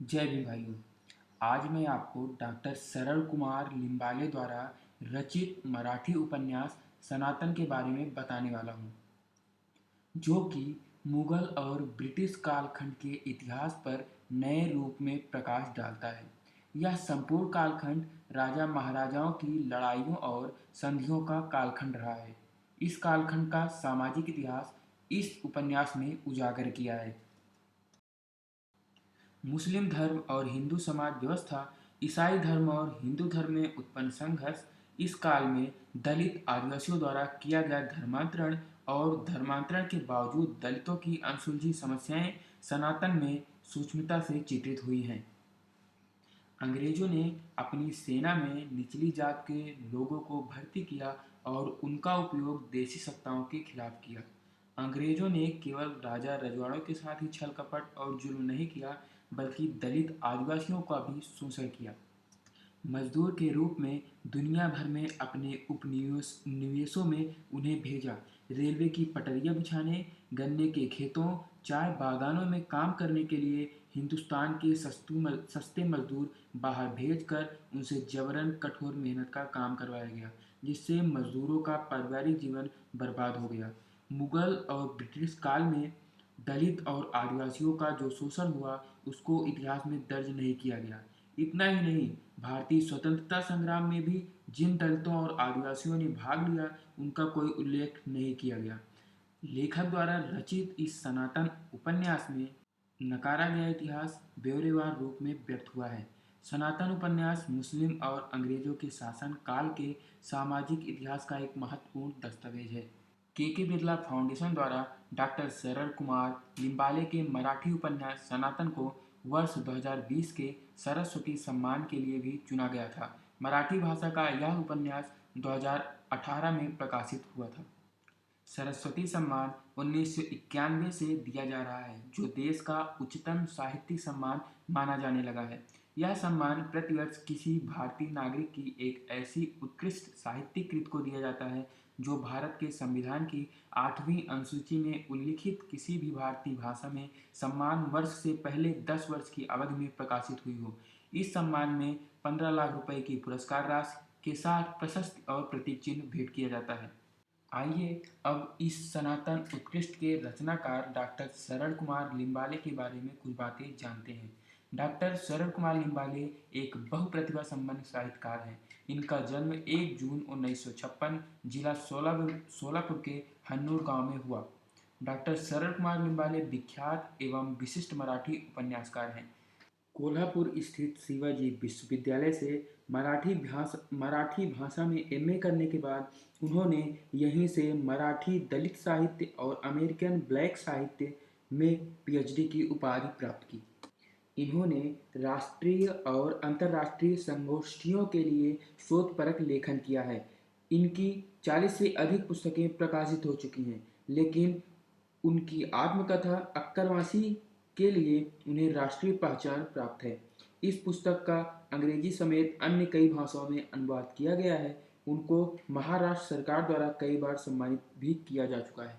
जय भीम भाइयों। आज मैं आपको डॉक्टर सरल कुमार लिम्बाले द्वारा रचित मराठी उपन्यास सनातन के बारे में बताने वाला हूँ, जो कि मुगल और ब्रिटिश कालखंड के इतिहास पर नए रूप में प्रकाश डालता है। यह संपूर्ण कालखंड राजा महाराजाओं की लड़ाइयों और संधियों का कालखंड रहा है। इस कालखंड का सामाजिक इतिहास इस उपन्यास में उजागर किया है। मुस्लिम धर्म और हिंदू समाज व्यवस्था, ईसाई धर्म और हिंदू धर्म में उत्पन्न संघर्ष, इस काल में दलित आदिवासियों द्वारा किया गया धर्मांतरण और धर्मांतरण के बावजूद दलितों की अनसुलझी समस्याएं सनातन में सूक्ष्मता से चित्रित हुई हैं। अंग्रेजों ने अपनी सेना में निचली जात के लोगों को भर्ती किया और उनका उपयोग देशी सत्ताओं के खिलाफ किया। अंग्रेजों ने केवल राजा रजवाड़ों के साथ ही छल कपट और जुल्म नहीं किया, बल्कि दलित आदिवासियों का भी शोषण किया। मजदूर के रूप में दुनिया भर में अपने उपनिवेशों में उन्हें भेजा। रेलवे की पटरियां बिछाने, गन्ने के खेतों, चाय बागानों में काम करने के लिए हिंदुस्तान के सस्ते मजदूर बाहर भेजकर उनसे जबरन कठोर मेहनत का काम करवाया गया, जिससे मजदूरों का पारिवारिक जीवन बर्बाद हो गया। मुगल और ब्रिटिश काल में दलित और आदिवासियों का जो शोषण हुआ, उसको इतिहास में दर्ज नहीं किया गया। इतना ही नहीं, भारतीय स्वतंत्रता संग्राम में भी जिन दलितों और आदिवासियों ने भाग लिया, उनका कोई उल्लेख नहीं किया गया। लेखक द्वारा रचित इस सनातन उपन्यास में नकारा गया इतिहास ब्यौरेवार रूप में व्यक्त हुआ है। सनातन उपन्यास मुस्लिम और अंग्रेजों के शासन काल के सामाजिक इतिहास का एक महत्वपूर्ण दस्तावेज है। के बिरला फाउंडेशन द्वारा डॉक्टर सरल कुमार लिम्बाले के मराठी उपन्यास सनातन को वर्ष 2020 के सरस्वती सम्मान के लिए भी चुना गया था। मराठी भाषा का यह उपन्यास 2018 में प्रकाशित हुआ था। सरस्वती सम्मान 1991 से दिया जा रहा है, जो देश का उच्चतम साहित्यिक सम्मान माना जाने लगा है। यह सम्मान प्रतिवर्ष किसी भारतीय नागरिक की एक ऐसी उत्कृष्ट साहित्यिक कृति को दिया जाता है जो भारत के संविधान की 8वीं अनुसूची में उल्लिखित किसी भी भारतीय भाषा में सम्मान वर्ष से पहले 10 वर्ष की अवधि में प्रकाशित हुई हो। इस सम्मान में 15 लाख रुपए की पुरस्कार राशि के साथ प्रशस्ति और प्रतीक चिन्ह भेंट किया जाता है। आइए अब इस सनातन उत्कृष्ट के रचनाकार डॉक्टर सरल कुमार लिम्बाले के बारे में कुछ बातें जानते हैं। डॉक्टर सरल कुमार लिम्बाले एक बहुप्रतिभा संपन्न साहित्यकार हैं। इनका जन्म 1 जून 1956 जिला सोलापुर के हन्नूर गांव में हुआ। डॉक्टर सरल कुमार लिम्बाले विख्यात एवं विशिष्ट मराठी उपन्यासकार हैं। कोल्हापुर स्थित शिवाजी विश्वविद्यालय से मराठी भाषा में एमए करने के बाद उन्होंने यहीं से मराठी दलित साहित्य और अमेरिकन ब्लैक साहित्य में पीएचडी की उपाधि प्राप्त की। इन्होंने राष्ट्रीय और अंतर्राष्ट्रीय संगोष्ठियों के लिए शोधपरक लेखन किया है। इनकी 40 से अधिक पुस्तकें प्रकाशित हो चुकी हैं, लेकिन उनकी आत्मकथा अक्करवासी के लिए उन्हें राष्ट्रीय पहचान प्राप्त है। इस पुस्तक का अंग्रेजी समेत अन्य कई भाषाओं में अनुवाद किया गया है। उनको महाराष्ट्र सरकार द्वारा कई बार सम्मानित भी किया जा चुका है।